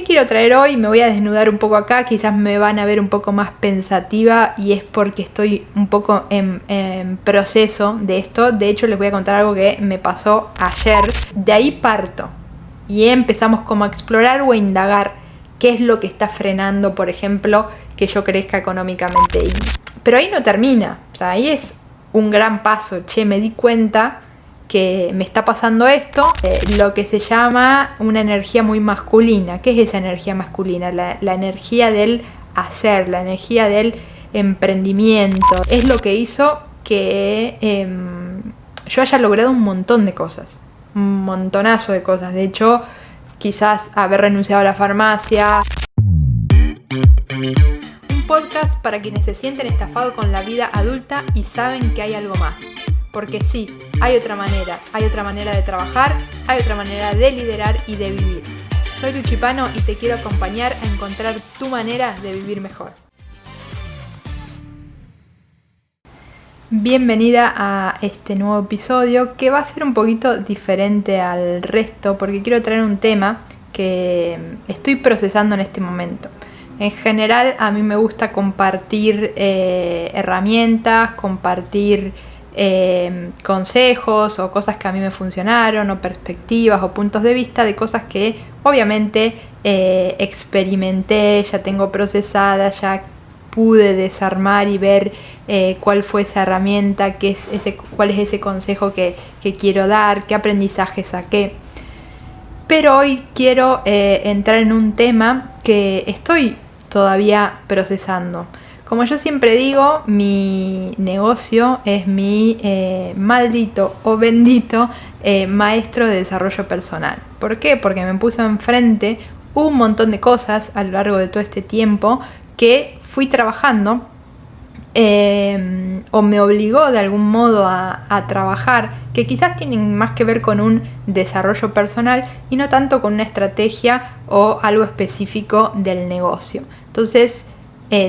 quiero traer hoy? Me voy a desnudar un poco acá, quizás me van a ver un poco más pensativa y es porque estoy un poco en proceso de esto. De hecho, les voy a contar algo que me pasó ayer. De ahí parto y empezamos como a explorar o a indagar qué es lo que está frenando, por ejemplo, que yo crezca económicamente. Pero ahí no termina, o sea, ahí es un gran paso. Me di cuenta que me está pasando esto, lo que se llama una energía muy masculina. ¿Qué es esa energía masculina? La energía del hacer, la energía del emprendimiento. Es lo que hizo que yo haya logrado un montón de cosas, un montonazo de cosas. De hecho, quizás haber renunciado a la farmacia. Un podcast para quienes se sienten estafados con la vida adulta y saben que hay algo más. Porque sí, hay otra manera de trabajar, hay otra manera de liderar y de vivir. Soy Luchi Pano y te quiero acompañar a encontrar tu manera de vivir mejor. Bienvenida a este nuevo episodio que va a ser un poquito diferente al resto porque quiero traer un tema que estoy procesando en este momento. En general a mí me gusta compartir herramientas, compartir consejos o cosas que a mí me funcionaron o perspectivas o puntos de vista de cosas que obviamente experimenté, ya tengo procesadas, ya pude desarmar y ver cuál fue esa herramienta, cuál es ese consejo que quiero dar, qué aprendizaje saqué. Pero hoy quiero entrar en un tema que estoy todavía procesando. Como yo siempre digo, mi negocio es mi maldito o bendito maestro de desarrollo personal. ¿Por qué? Porque me puso enfrente un montón de cosas a lo largo de todo este tiempo que fui trabajando o me obligó de algún modo a trabajar, que quizás tienen más que ver con un desarrollo personal y no tanto con una estrategia o algo específico del negocio. Entonces,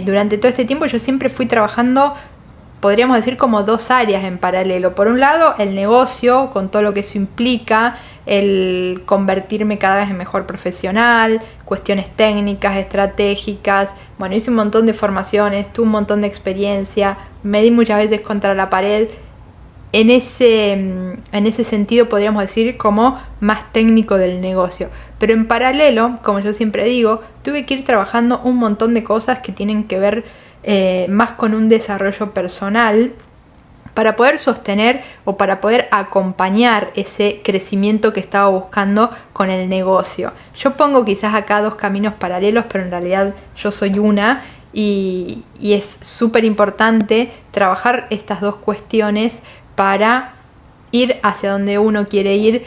durante todo este tiempo yo siempre fui trabajando, podríamos decir, como dos áreas en paralelo. Por un lado, el negocio, con todo lo que eso implica, el convertirme cada vez en mejor profesional, cuestiones técnicas, estratégicas. Bueno, hice un montón de formaciones, tuve un montón de experiencia, me di muchas veces contra la pared. En ese sentido podríamos decir como más técnico del negocio. Pero en paralelo, como yo siempre digo, tuve que ir trabajando un montón de cosas que tienen que ver más con un desarrollo personal para poder sostener o para poder acompañar ese crecimiento que estaba buscando con el negocio. Yo pongo quizás acá dos caminos paralelos, pero en realidad yo soy una y es súper importante trabajar estas dos cuestiones para ir hacia donde uno quiere ir,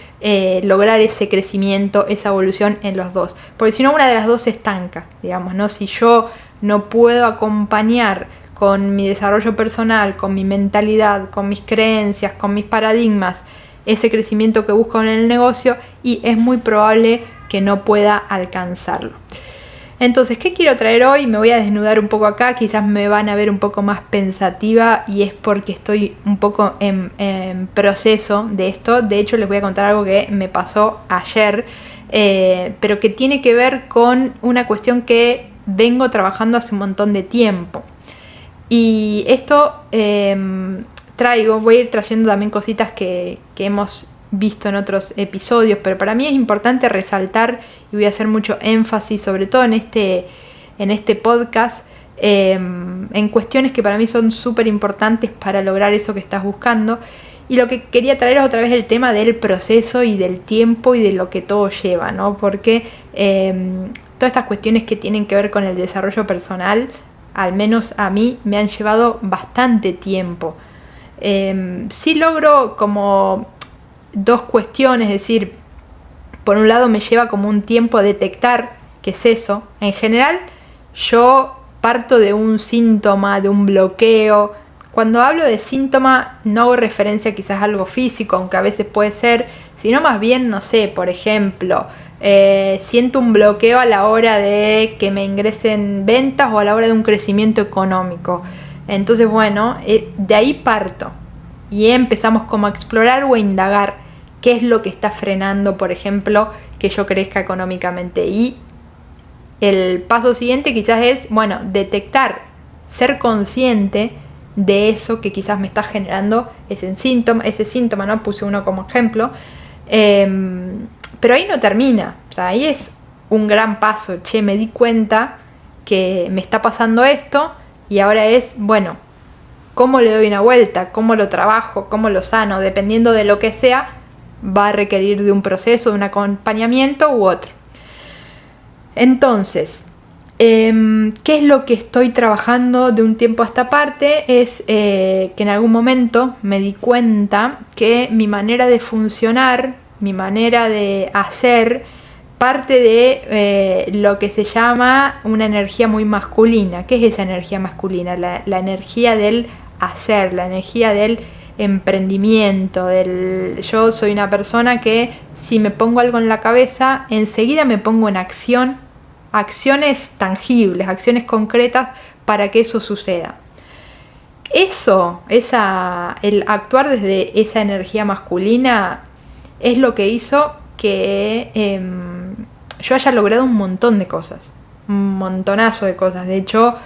lograr ese crecimiento, esa evolución en los dos. Porque si no, una de las dos se estanca, digamos, ¿no? Si yo no puedo acompañar con mi desarrollo personal, con mi mentalidad, con mis creencias, con mis paradigmas, ese crecimiento que busco en el negocio, y es muy probable que no pueda alcanzarlo. Entonces, ¿qué quiero traer hoy? Me voy a desnudar un poco acá, quizás me van a ver un poco más pensativa y es porque estoy un poco en proceso de esto. De hecho, les voy a contar algo que me pasó ayer, pero que tiene que ver con una cuestión que vengo trabajando hace un montón de tiempo. Y esto voy a ir trayendo también cositas que hemos visto en otros episodios, pero para mí es importante resaltar y voy a hacer mucho énfasis, sobre todo en este podcast, en cuestiones que para mí son súper importantes para lograr eso que estás buscando. Y lo que quería traer es otra vez el tema del proceso y del tiempo y de lo que todo lleva, ¿no? Porque todas estas cuestiones que tienen que ver con el desarrollo personal, al menos a mí, me han llevado bastante tiempo. Sí logro como dos cuestiones, es decir, por un lado me lleva como un tiempo a detectar qué es eso. En general yo parto de un síntoma, de un bloqueo. Cuando hablo de síntoma no hago referencia quizás a algo físico, aunque a veces puede ser, sino más bien, no sé, por ejemplo, siento un bloqueo a la hora de que me ingresen ventas o a la hora de un crecimiento económico. Entonces, bueno, de ahí parto y empezamos como a explorar o a indagar qué es lo que está frenando, por ejemplo, que yo crezca económicamente. Y el paso siguiente quizás es, bueno, detectar, ser consciente de eso que quizás me está generando ese síntoma, ¿no? Puse uno como ejemplo. Pero ahí no termina, o sea, ahí es un gran paso. Me di cuenta que me está pasando esto y ahora es, bueno, ¿cómo le doy una vuelta? ¿Cómo lo trabajo? ¿Cómo lo sano? Dependiendo de lo que sea, va a requerir de un proceso, de un acompañamiento u otro. Entonces, ¿qué es lo que estoy trabajando de un tiempo a esta parte? Es que en algún momento me di cuenta que mi manera de funcionar, mi manera de hacer, parte de lo que se llama una energía muy masculina. ¿Qué es esa energía masculina? La energía del hacer, la energía del emprendimiento. Yo soy una persona que si me pongo algo en la cabeza, enseguida me pongo en acción, acciones tangibles, acciones concretas para que eso suceda. El actuar desde esa energía masculina es lo que hizo que yo haya logrado un montón de cosas, un montonazo de cosas. De hecho,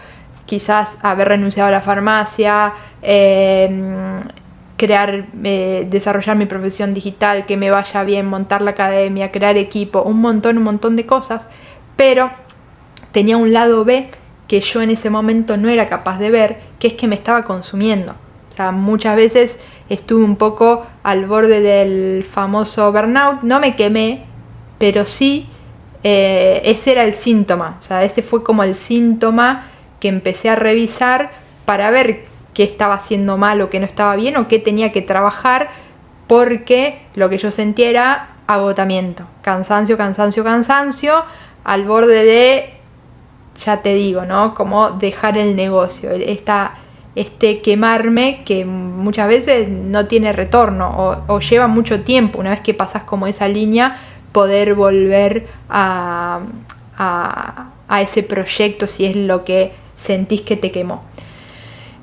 quizás haber renunciado a la farmacia, desarrollar mi profesión digital, que me vaya bien, montar la academia, crear equipo, un montón de cosas, pero tenía un lado B que yo en ese momento no era capaz de ver, que es que me estaba consumiendo. O sea, muchas veces estuve un poco al borde del famoso burnout, no me quemé, pero sí, ese era el síntoma, o sea, ese fue como el síntoma que empecé a revisar para ver qué estaba haciendo mal o qué no estaba bien o qué tenía que trabajar, porque lo que yo sentía era agotamiento, cansancio, al borde de, ya te digo, ¿no? Como dejar el negocio, quemarme que muchas veces no tiene retorno o lleva mucho tiempo, una vez que pasas como esa línea, poder volver a ese proyecto si es lo que sentís que te quemó.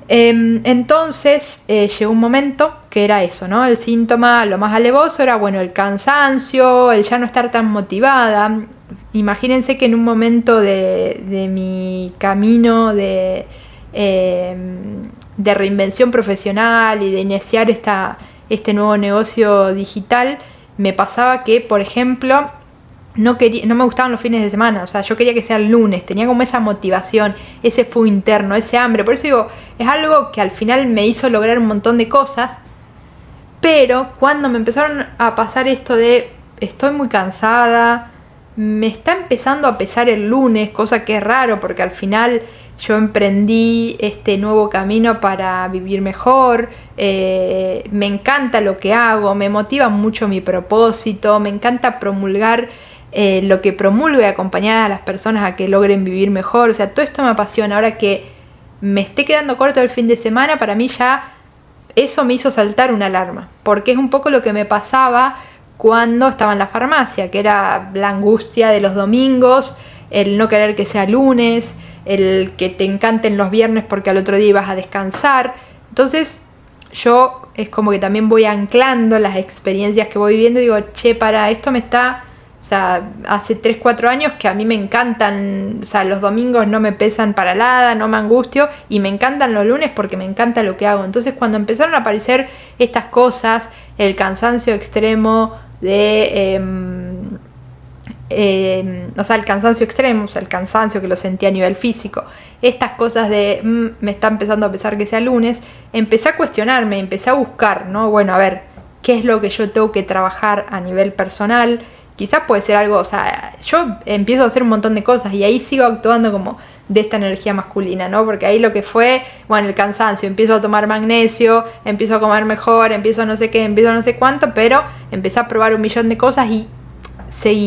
Entonces llegó un momento que era eso, ¿no? El síntoma, lo más alevoso era, bueno, el cansancio, el ya no estar tan motivada. Imagínense que en un momento de mi camino de reinvención profesional y de iniciar este nuevo negocio digital, me pasaba que, por ejemplo, no me gustaban los fines de semana. O sea, yo quería que sea el lunes, tenía como esa motivación, ese fuego interno, ese hambre. Por eso digo, es algo que al final me hizo lograr un montón de cosas, pero cuando me empezaron a pasar esto de estoy muy cansada, me está empezando a pesar el lunes, cosa que es raro porque al final yo emprendí este nuevo camino para vivir mejor, me encanta lo que hago, me motiva mucho mi propósito, me encanta promulgar lo que promulgo y acompañar a las personas a que logren vivir mejor. O sea, todo esto me apasiona. Ahora que me esté quedando corto el fin de semana, para mí ya eso me hizo saltar una alarma, porque es un poco lo que me pasaba cuando estaba en la farmacia, que era la angustia de los domingos, el no querer que sea lunes, el que te encanten los viernes porque al otro día ibas a descansar. Entonces yo es como que también voy anclando las experiencias que voy viviendo y digo, para esto me está, o sea, hace 3-4 años que a mí me encantan, o sea, los domingos no me pesan para nada, no me angustio, y me encantan los lunes porque me encanta lo que hago. Entonces cuando empezaron a aparecer estas cosas, el cansancio extremo el cansancio extremo, o sea, el cansancio que lo sentía a nivel físico, estas cosas de me está empezando a pesar que sea lunes, empecé a cuestionarme, empecé a buscar, ¿no? Bueno, a ver, ¿qué es lo que yo tengo que trabajar a nivel personal? Quizás puede ser algo, o sea, yo empiezo a hacer un montón de cosas y ahí sigo actuando como de esta energía masculina, ¿no? Porque ahí lo que fue, bueno, el cansancio, empiezo a tomar magnesio, empiezo a comer mejor, empiezo a no sé qué, empiezo a no sé cuánto, pero empecé a probar 1.000.000 de cosas y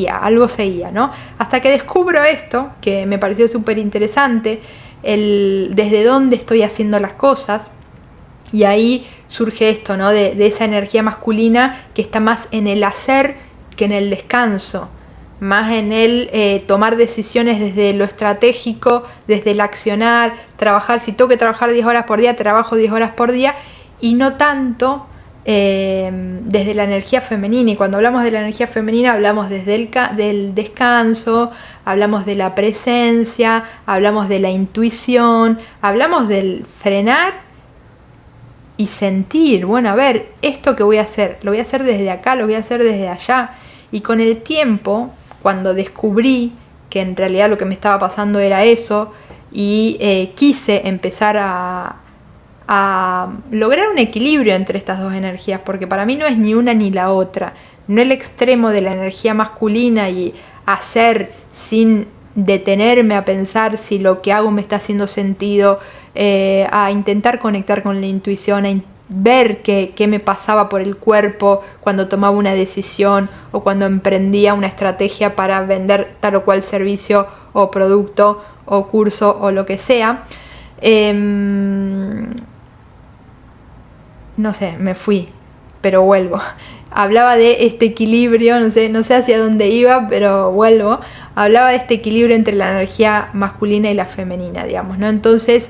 algo seguía, ¿no? Hasta que descubro esto, que me pareció súper interesante, desde dónde estoy haciendo las cosas, y ahí surge esto, ¿no? De esa energía masculina que está más en el hacer que en el descanso, más en el tomar decisiones desde lo estratégico, desde el accionar, trabajar, si tengo que trabajar 10 horas por día, trabajo 10 horas por día, y no tanto desde la energía femenina. Y cuando hablamos de la energía femenina hablamos desde del descanso, hablamos de la presencia, hablamos de la intuición, hablamos del frenar y sentir, bueno, a ver, esto que voy a hacer, lo voy a hacer desde acá, lo voy a hacer desde allá. Y con el tiempo, cuando descubrí que en realidad lo que me estaba pasando era eso, y quise empezar a lograr un equilibrio entre estas dos energías, porque para mí no es ni una ni la otra, no el extremo de la energía masculina y hacer sin detenerme a pensar si lo que hago me está haciendo sentido, a intentar conectar con la intuición, a ver qué me pasaba por el cuerpo cuando tomaba una decisión o cuando emprendía una estrategia para vender tal o cual servicio o producto o curso o lo que sea. No sé, me fui, pero vuelvo. Hablaba de este equilibrio, no sé hacia dónde iba, pero vuelvo. Hablaba de este equilibrio entre la energía masculina y la femenina, digamos, ¿no? Entonces,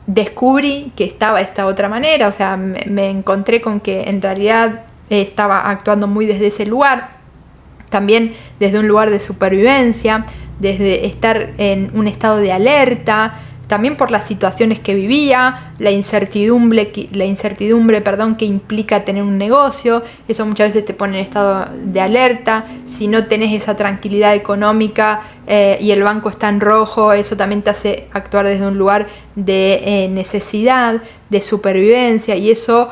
descubrí que estaba esta otra manera, o sea, me encontré con que en realidad estaba actuando muy desde ese lugar, también desde un lugar de supervivencia, desde estar en un estado de alerta, también por las situaciones que vivía, la incertidumbre que implica tener un negocio. Eso muchas veces te pone en estado de alerta. Si no tenés esa tranquilidad económica y el banco está en rojo, eso también te hace actuar desde un lugar de necesidad, de supervivencia, y eso,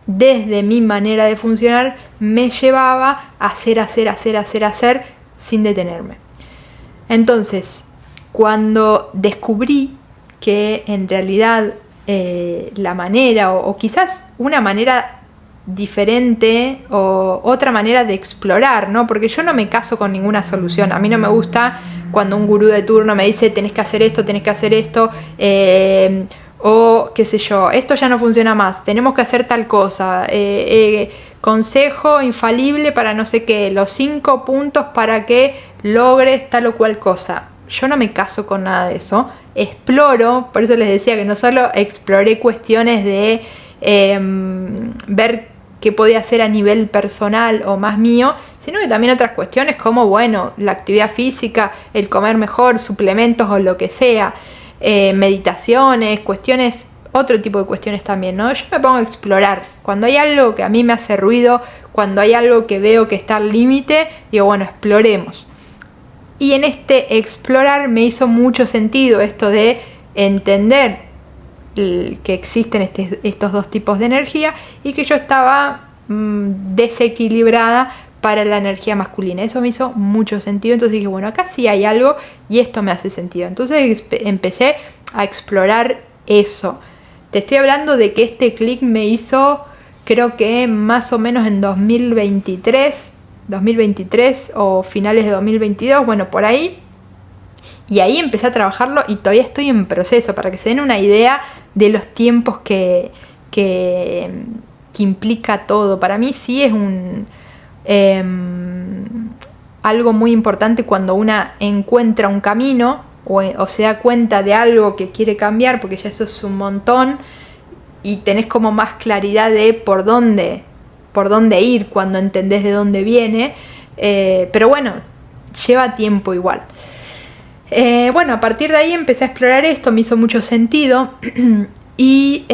desde mi manera de funcionar, me llevaba a hacer sin detenerme. Entonces, cuando descubrí que en realidad la manera, o quizás una manera diferente o otra manera de explorar, ¿no? Porque yo no me caso con ninguna solución. A mí no me gusta cuando un gurú de turno me dice tenés que hacer esto, o qué sé yo, esto ya no funciona más, tenemos que hacer tal cosa, consejo infalible para no sé qué, los 5 puntos para que logres tal o cual cosa. Yo no me caso con nada de eso, exploro, por eso les decía que no solo exploré cuestiones de ver qué podía hacer a nivel personal o más mío, sino que también otras cuestiones como, bueno, la actividad física, el comer mejor, suplementos o lo que sea, meditaciones, cuestiones, otro tipo de cuestiones también, ¿no? Yo me pongo a explorar. Cuando hay algo que a mí me hace ruido, cuando hay algo que veo que está al límite, digo, bueno, exploremos. Y en este explorar me hizo mucho sentido esto de entender que existen estos dos tipos de energía y que yo estaba desequilibrada para la energía masculina. Eso me hizo mucho sentido. Entonces dije, bueno, acá sí hay algo y esto me hace sentido. Entonces empecé a explorar eso. Te estoy hablando de que este clic me hizo, creo que más o menos en 2023 o finales de 2022, bueno, por ahí. Y ahí empecé a trabajarlo y todavía estoy en proceso, para que se den una idea de los tiempos que implica todo. Para mí sí es algo muy importante cuando una encuentra un camino o se da cuenta de algo que quiere cambiar, porque ya eso es un montón y tenés como más claridad de por dónde ir cuando entendés de dónde viene, pero bueno, lleva tiempo igual. Bueno, a partir de ahí empecé a explorar esto, me hizo mucho sentido y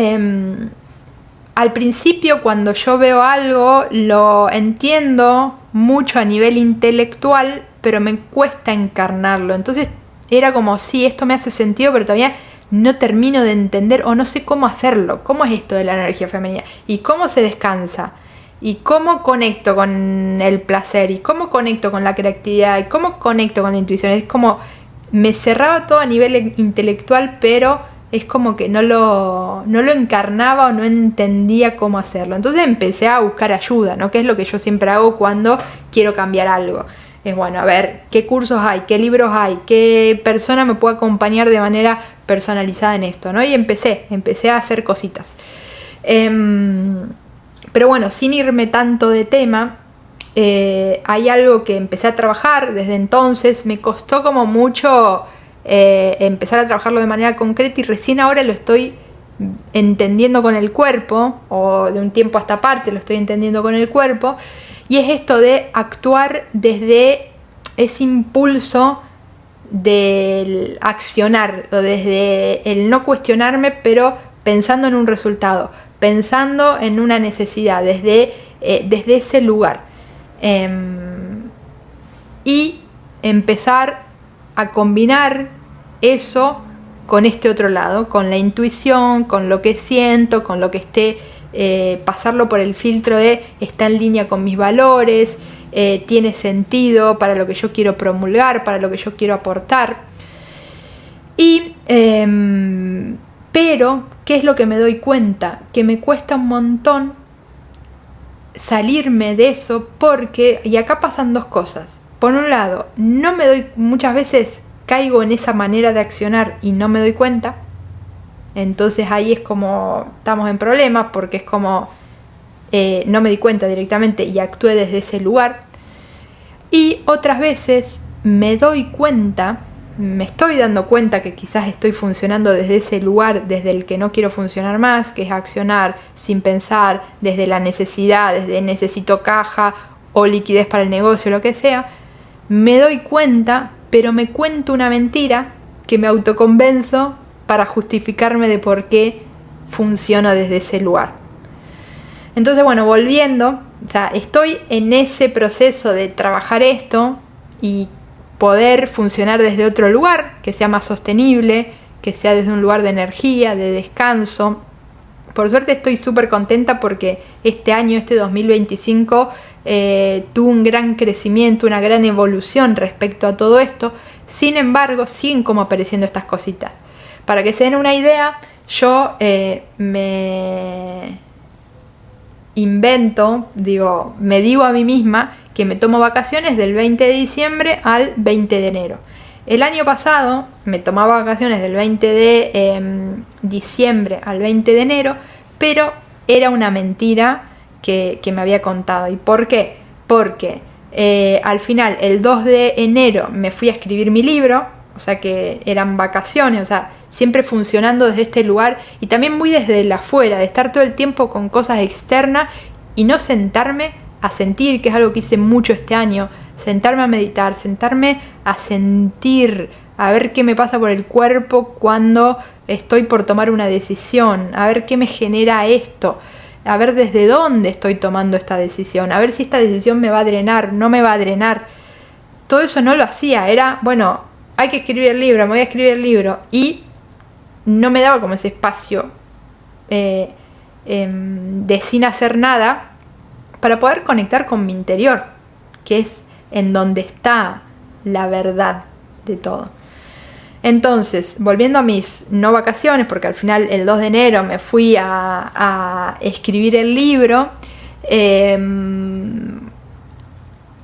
al principio cuando yo veo algo lo entiendo mucho a nivel intelectual, pero me cuesta encarnarlo. Entonces era como, sí, esto me hace sentido, pero todavía no termino de entender o no sé cómo hacerlo. ¿Cómo es esto de la energía femenina? ¿Y cómo se descansa? ¿Y cómo conecto con el placer? ¿Y cómo conecto con la creatividad? ¿Y cómo conecto con la intuición? Es como, me cerraba todo a nivel intelectual, pero es como que no lo encarnaba o no entendía cómo hacerlo. Entonces empecé a buscar ayuda, ¿no? Que es lo que yo siempre hago cuando quiero cambiar algo. Es bueno, a ver, ¿qué cursos hay? ¿Qué libros hay? ¿Qué persona me puede acompañar de manera personalizada en esto, ¿no? Y empecé a hacer cositas. Pero bueno, sin irme tanto de tema, hay algo que empecé a trabajar desde entonces. Me costó como mucho empezar a trabajarlo de manera concreta y recién ahora lo estoy entendiendo con el cuerpo, o de un tiempo a esta parte lo estoy entendiendo con el cuerpo, y es esto de actuar desde ese impulso del accionar, o desde el no cuestionarme, pero pensando en un resultado, pensando en una necesidad, desde ese lugar. Y empezar a combinar eso con este otro lado, con la intuición, con lo que siento, con lo que esté, pasarlo por el filtro de está en línea con mis valores, tiene sentido para lo que yo quiero promulgar, para lo que yo quiero aportar. Y pero, ¿qué es lo que me doy cuenta? Que me cuesta un montón salirme de eso, porque, y acá pasan dos cosas. Por un lado, muchas veces caigo en esa manera de accionar y no me doy cuenta. Entonces ahí es como estamos en problemas, porque es como no me di cuenta directamente y actué desde ese lugar. Y otras veces me doy cuenta, me estoy dando cuenta que quizás estoy funcionando desde ese lugar, desde el que no quiero funcionar más, que es accionar sin pensar, desde la necesidad, desde necesito caja o liquidez para el negocio, lo que sea. Me doy cuenta, pero me cuento una mentira que me autoconvenzo para justificarme de por qué funciono desde ese lugar. Entonces, bueno, volviendo, o sea, estoy en ese proceso de trabajar esto y poder funcionar desde otro lugar, que sea más sostenible, que sea desde un lugar de energía, de descanso. Por suerte estoy súper contenta porque este año, este 2025, tuvo un gran crecimiento, una gran evolución respecto a todo esto. Sin embargo, siguen como apareciendo estas cositas. Para que se den una idea, yo me invento, me digo a mí misma que me tomo vacaciones del 20 de diciembre al 20 de enero. El año pasado me tomaba vacaciones del 20 de diciembre al 20 de enero, pero era una mentira que me había contado. ¿Y por qué? Porque al final, el 2 de enero, me fui a escribir mi libro, o sea que eran vacaciones, o sea, siempre funcionando desde este lugar y también muy desde el afuera, de estar todo el tiempo con cosas externas y no sentarme a sentir, que es algo que hice mucho este año, sentarme a meditar, sentarme a sentir, a ver qué me pasa por el cuerpo cuando estoy por tomar una decisión, a ver qué me genera esto, a ver desde dónde estoy tomando esta decisión, a ver si esta decisión me va a drenar, no me va a drenar. Todo eso no lo hacía, era, bueno, hay que escribir el libro, me voy a escribir el libro, y no me daba como ese espacio de sin hacer nada para poder conectar con mi interior, que es en donde está la verdad de todo. Entonces, volviendo a mis no vacaciones, porque al final el 2 de enero me fui a escribir el libro,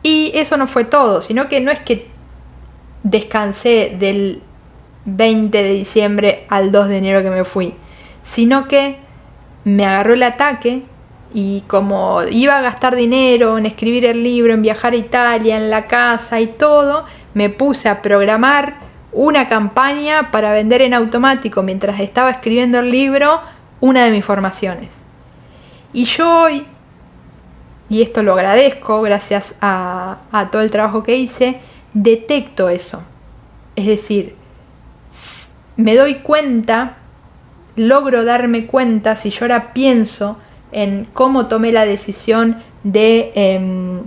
y eso no fue todo, sino que no es que descansé del 20 de diciembre al 2 de enero que me fui, sino que me agarró el ataque y como iba a gastar dinero en escribir el libro, en viajar a Italia, en la casa y todo, me puse a programar una campaña para vender en automático mientras estaba escribiendo el libro una de mis formaciones. Y yo hoy, y esto lo agradezco gracias a todo el trabajo que hice, detecto eso. Es decir, me doy cuenta, logro darme cuenta, si yo ahora pienso en cómo tomé la decisión de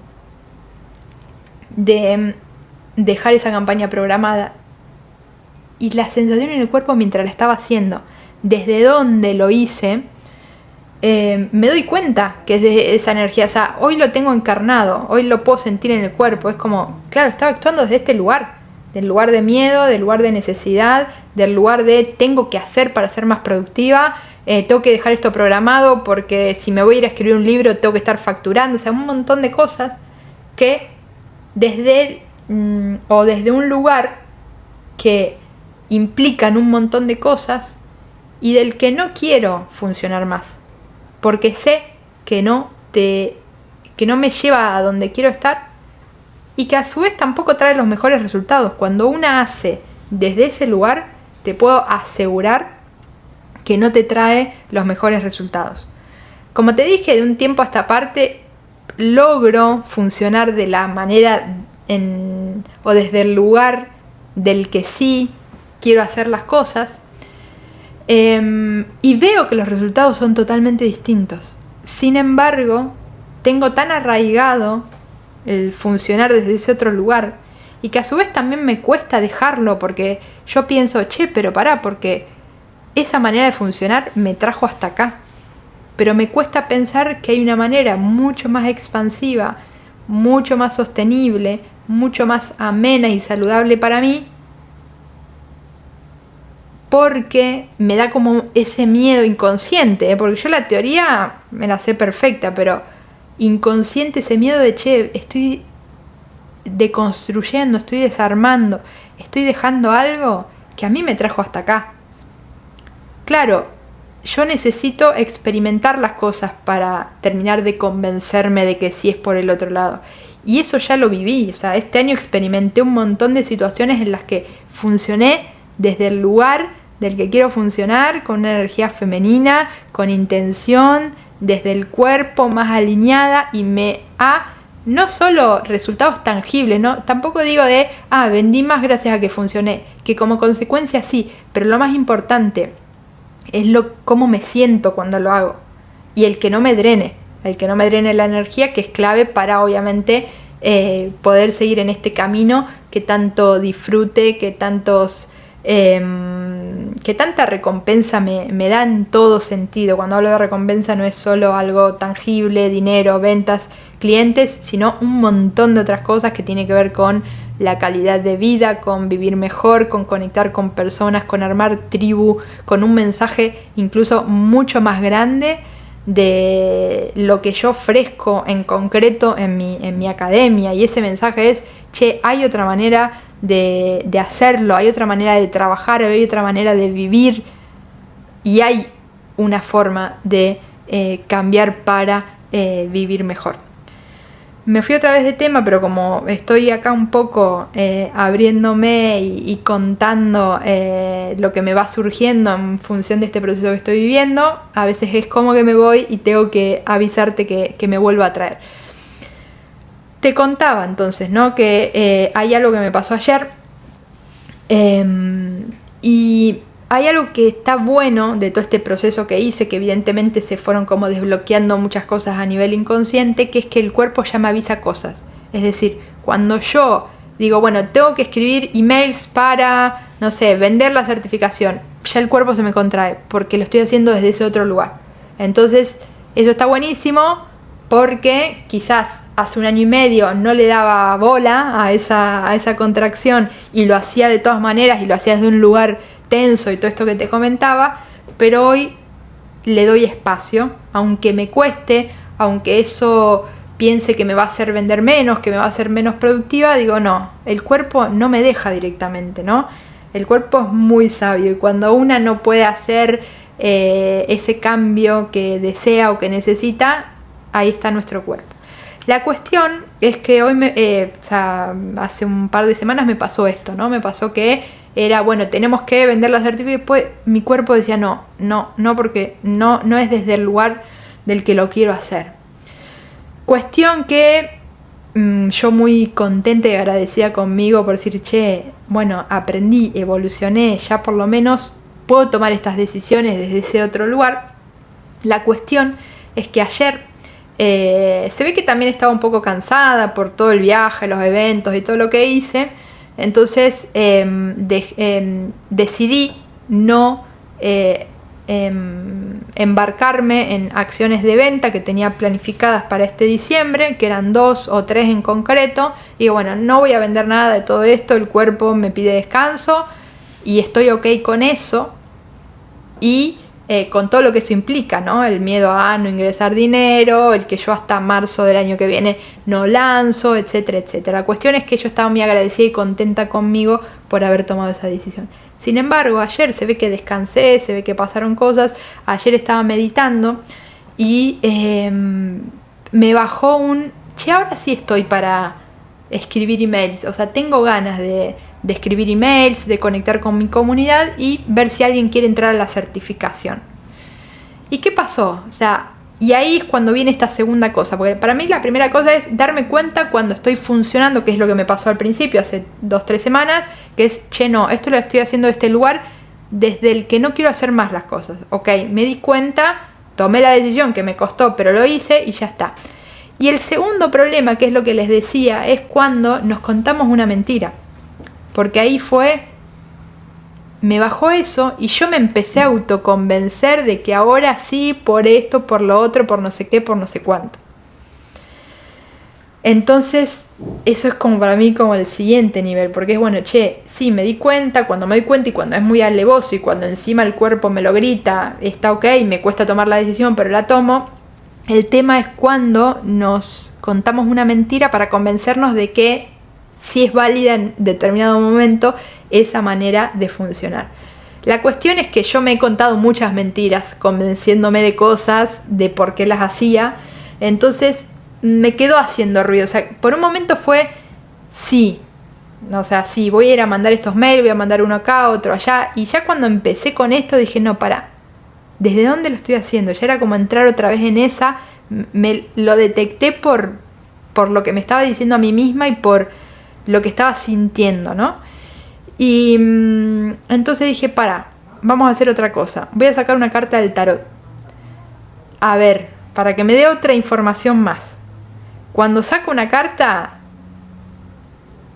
dejar esa campaña programada y la sensación en el cuerpo mientras la estaba haciendo, desde dónde lo hice, me doy cuenta que es de esa energía. O sea, hoy lo tengo encarnado, hoy lo puedo sentir en el cuerpo. Es como, claro, estaba actuando desde este lugar, del lugar de miedo, del lugar de necesidad, del lugar de tengo que hacer para ser más productiva, tengo que dejar esto programado porque si me voy a ir a escribir un libro tengo que estar facturando. O sea, un montón de cosas que desde un lugar que implican un montón de cosas y del que no quiero funcionar más, porque sé que no me lleva a donde quiero estar y que a su vez tampoco trae los mejores resultados. Cuando una hace desde ese lugar, te puedo asegurar que no te trae los mejores resultados. Como te dije, de un tiempo a esta parte logro funcionar de la manera en o desde el lugar del que sí quiero hacer las cosas, y veo que los resultados son totalmente distintos. Sin embargo, tengo tan arraigado el funcionar desde ese otro lugar, y que a su vez también me cuesta dejarlo, porque yo pienso, pero pará, porque esa manera de funcionar me trajo hasta acá. Pero me cuesta pensar que hay una manera mucho más expansiva, mucho más sostenible, mucho más amena y saludable para mí, porque me da como ese miedo inconsciente, porque yo la teoría me la sé perfecta, pero inconsciente ese miedo de, estoy deconstruyendo, estoy desarmando, estoy dejando algo que a mí me trajo hasta acá. Claro, yo necesito experimentar las cosas para terminar de convencerme de que sí es por el otro lado. Y eso ya lo viví, o sea, este año experimenté un montón de situaciones en las que funcioné desde el lugar del que quiero funcionar, con una energía femenina, con intención, desde el cuerpo más alineada, y me ha no solo resultados tangibles, ¿no? Tampoco digo vendí más gracias a que funcioné, que como consecuencia sí, pero lo más importante es cómo me siento cuando lo hago, y el que no me drene la energía, que es clave para obviamente poder seguir en este camino que tanto disfrute, que tanta recompensa me da en todo sentido. Cuando hablo de recompensa no es solo algo tangible, dinero, ventas, clientes, sino un montón de otras cosas que tiene que ver con la calidad de vida, con vivir mejor, con conectar con personas, con armar tribu, con un mensaje incluso mucho más grande de lo que yo ofrezco en concreto en mi academia. Y ese mensaje es, hay otra manera de hacerlo, hay otra manera de trabajar, hay otra manera de vivir, y hay una forma de cambiar para vivir mejor. Me fui otra vez de tema, pero como estoy acá un poco abriéndome y contando lo que me va surgiendo en función de este proceso que estoy viviendo, a veces es como que me voy y tengo que avisarte que me vuelvo a traer. Te contaba entonces, ¿no? Que hay algo que me pasó ayer, y hay algo que está bueno de todo este proceso que hice, que evidentemente se fueron como desbloqueando muchas cosas a nivel inconsciente, que es que el cuerpo ya me avisa cosas. Es decir, cuando yo digo, bueno, tengo que escribir emails para, no sé, vender la certificación, ya el cuerpo se me contrae, porque lo estoy haciendo desde ese otro lugar. Entonces, eso está buenísimo, porque quizás hace 1 año y medio no le daba bola a esa contracción, y lo hacía de todas maneras, y lo hacía desde un lugar tenso y todo esto que te comentaba, pero hoy le doy espacio, aunque me cueste, aunque eso piense que me va a hacer vender menos, que me va a hacer menos productiva. Digo, no, el cuerpo no me deja directamente, ¿no? El cuerpo es muy sabio, y cuando una no puede hacer ese cambio que desea o que necesita, ahí está nuestro cuerpo. La cuestión es que hoy, hace un par de semanas me pasó esto, ¿no? Me pasó que era, bueno, tenemos que vender la certificación, y después mi cuerpo decía, no, porque no es desde el lugar del que lo quiero hacer. Cuestión que yo muy contenta y agradecida conmigo por decir, bueno, aprendí, evolucioné, ya por lo menos puedo tomar estas decisiones desde ese otro lugar. La cuestión es que ayer se ve que también estaba un poco cansada por todo el viaje, los eventos y todo lo que hice. Entonces decidí no embarcarme en acciones de venta que tenía planificadas para este diciembre, que eran 2 o 3 en concreto. Y bueno, no voy a vender nada de todo esto, el cuerpo me pide descanso y estoy ok con eso, y con todo lo que eso implica, ¿no? El miedo a no ingresar dinero, el que yo hasta marzo del año que viene no lanzo, etcétera, etcétera. La cuestión es que yo estaba muy agradecida y contenta conmigo por haber tomado esa decisión. Sin embargo, ayer se ve que descansé, se ve que pasaron cosas. Ayer estaba meditando y me bajó ahora sí estoy para escribir emails. O sea, tengo ganas de escribir emails, de conectar con mi comunidad y ver si alguien quiere entrar a la certificación. ¿Y qué pasó? O sea, Y ahí es cuando viene esta segunda cosa, porque para mí la primera cosa es darme cuenta cuando estoy funcionando, que es lo que me pasó al principio, hace 2-3 semanas, que es, no, esto lo estoy haciendo de este lugar desde el que no quiero hacer más las cosas. Ok, me di cuenta, tomé la decisión que me costó, pero lo hice y ya está. Y el segundo problema, que es lo que les decía, es cuando nos contamos una mentira. Porque ahí me bajó eso y yo me empecé a autoconvencer de que ahora sí, por esto, por lo otro, por no sé qué, por no sé cuánto. Entonces, eso es como para mí como el siguiente nivel, porque es bueno, sí, me di cuenta, cuando me doy cuenta y cuando es muy alevoso y cuando encima el cuerpo me lo grita, está ok, me cuesta tomar la decisión, pero la tomo. El tema es cuando nos contamos una mentira para convencernos de que sí es válida en determinado momento esa manera de funcionar. La cuestión es que yo me he contado muchas mentiras convenciéndome de cosas, de por qué las hacía, entonces me quedó haciendo ruido. O sea, por un momento fue sí, o sea, sí, voy a ir a mandar estos mails, voy a mandar uno acá, otro allá, y ya cuando empecé con esto dije, no, pará, ¿desde dónde lo estoy haciendo? Ya era como entrar otra vez en esa, lo detecté por lo que me estaba diciendo a mí misma y por lo que estaba sintiendo, ¿no? Y entonces dije, vamos a hacer otra cosa. Voy a sacar una carta del tarot. A ver, para que me dé otra información más. Cuando saco una carta,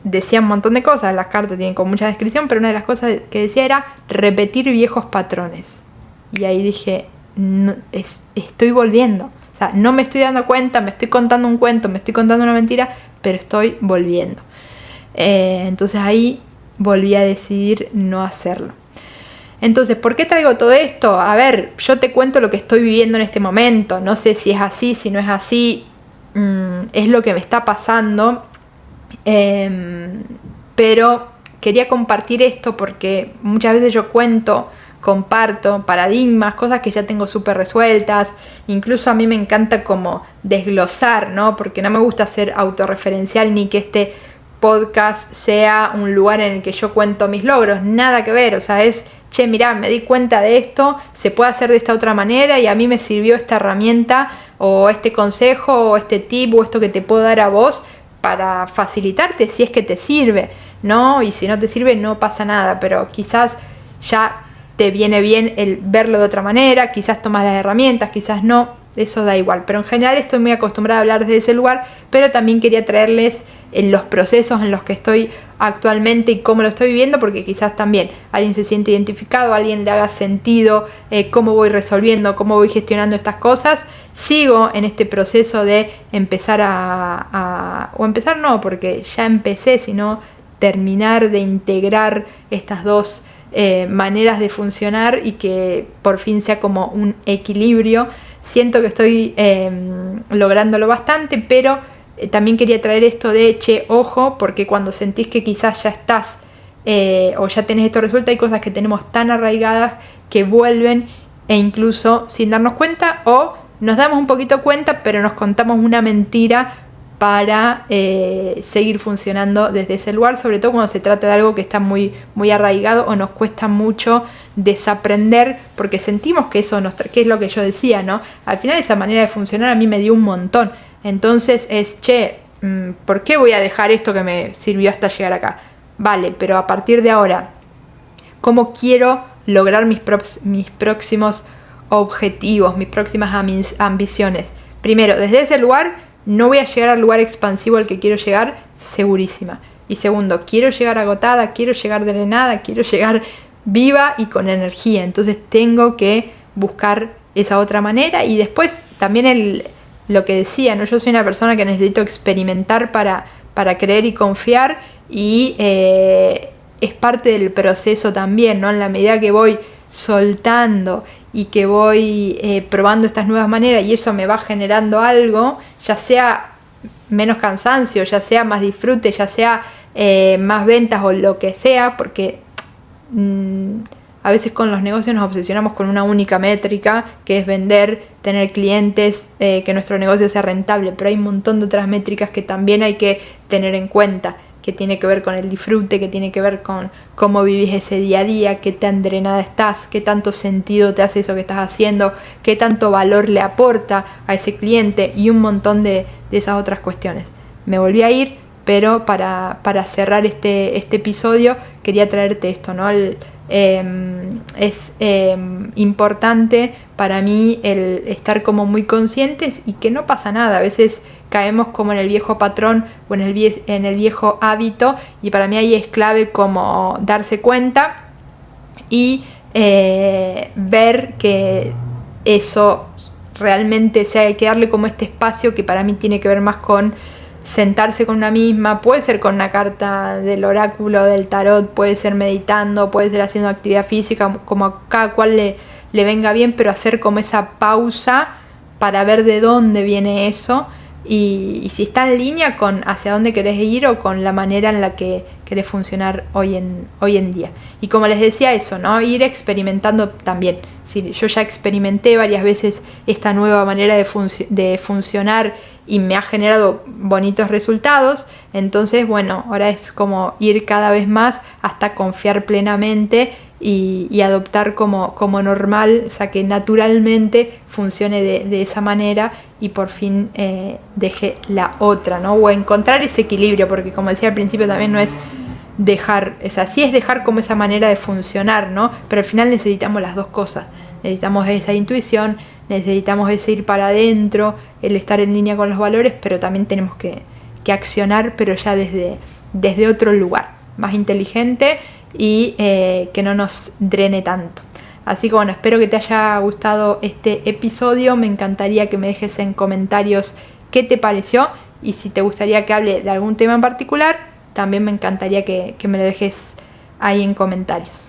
decía un montón de cosas. Las cartas tienen con mucha descripción, pero una de las cosas que decía era repetir viejos patrones. Y ahí dije, no, estoy volviendo. O sea, no me estoy dando cuenta, me estoy contando un cuento, me estoy contando una mentira, pero estoy volviendo. Entonces ahí volví a decidir no hacerlo. Entonces, ¿por qué traigo todo esto? A ver, yo te cuento lo que estoy viviendo en este momento. No sé si es así, si no es así. Es lo que me está pasando. Pero quería compartir esto porque muchas veces yo comparto paradigmas, cosas que ya tengo súper resueltas. Incluso a mí me encanta como desglosar, ¿no? Porque no me gusta ser autorreferencial ni que este podcast sea un lugar en el que yo cuento mis logros, nada que ver, o sea, mirá, me di cuenta de esto, se puede hacer de esta otra manera y a mí me sirvió esta herramienta o este consejo o este tip o esto que te puedo dar a vos para facilitarte si es que te sirve, ¿no? Y si no te sirve no pasa nada, pero quizás ya te viene bien el verlo de otra manera, quizás tomas las herramientas, quizás no, eso da igual, pero en general estoy muy acostumbrada a hablar desde ese lugar, pero también quería traerles en los procesos en los que estoy actualmente y cómo lo estoy viviendo, porque quizás también alguien se siente identificado, a alguien le haga sentido cómo voy resolviendo, cómo voy gestionando estas cosas. Sigo en este proceso de empezar o empezar no, porque ya empecé, sino terminar de integrar estas dos maneras de funcionar y que por fin sea como un equilibrio. Siento que estoy lográndolo bastante, pero también quería traer esto de, ojo, porque cuando sentís que quizás ya estás o ya tenés esto resuelto, hay cosas que tenemos tan arraigadas que vuelven e incluso sin darnos cuenta o nos damos un poquito cuenta, pero nos contamos una mentira para seguir funcionando desde ese lugar, sobre todo cuando se trata de algo que está muy, muy arraigado o nos cuesta mucho desaprender porque sentimos que eso que es lo que yo decía, ¿no? Al final esa manera de funcionar a mí me dio un montón. Entonces es, ¿por qué voy a dejar esto que me sirvió hasta llegar acá? Vale, pero a partir de ahora, ¿cómo quiero lograr mis próximos objetivos, mis próximas ambiciones? Primero, desde ese lugar, no voy a llegar al lugar expansivo al que quiero llegar, segurísima. Y segundo, quiero llegar agotada, quiero llegar drenada, quiero llegar viva y con energía. Entonces tengo que buscar esa otra manera. Y después también lo que decía, ¿no? Yo soy una persona que necesito experimentar para creer y confiar. Y es parte del proceso también, ¿no? En la medida que voy soltando y que voy probando estas nuevas maneras y eso me va generando algo, ya sea menos cansancio, ya sea más disfrute, ya sea más ventas o lo que sea, porque a veces con los negocios nos obsesionamos con una única métrica, que es vender, tener clientes, que nuestro negocio sea rentable, pero hay un montón de otras métricas que también hay que tener en cuenta, que tiene que ver con el disfrute, que tiene que ver con cómo vivís ese día a día, qué tan drenada estás, qué tanto sentido te hace eso que estás haciendo, qué tanto valor le aporta a ese cliente y un montón de esas otras cuestiones. Me volví a ir, pero para cerrar este episodio quería traerte esto, ¿no? Es importante para mí el estar como muy conscientes y que no pasa nada. A veces caemos como en el viejo patrón o en el viejo hábito, y para mí ahí es clave como darse cuenta y ver que eso realmente, hay que darle como este espacio que para mí tiene que ver más con sentarse con una misma. Puede ser con una carta del oráculo, del tarot, puede ser meditando, puede ser haciendo actividad física, como a cada cual le venga bien, pero hacer como esa pausa para ver de dónde viene eso y si está en línea con hacia dónde querés ir o con la manera en la que querés funcionar hoy en día. Y como les decía eso, ¿no? Ir experimentando también. Sí, yo ya experimenté varias veces esta nueva manera de funcionar y me ha generado bonitos resultados. Entonces, bueno, ahora es como ir cada vez más hasta confiar plenamente y adoptar como normal, o sea, que naturalmente funcione de esa manera y por fin deje la otra, ¿no? O encontrar ese equilibrio, porque como decía al principio también no es dejar, o sea, sí es dejar como esa manera de funcionar, ¿no? Pero al final necesitamos las dos cosas, necesitamos esa intuición, necesitamos ese ir para adentro, el estar en línea con los valores, pero también tenemos que accionar, pero ya desde otro lugar, más inteligente y que no nos drene tanto. Así que bueno, espero que te haya gustado este episodio. Me encantaría que me dejes en comentarios qué te pareció y si te gustaría que hable de algún tema en particular, también me encantaría que me lo dejes ahí en comentarios.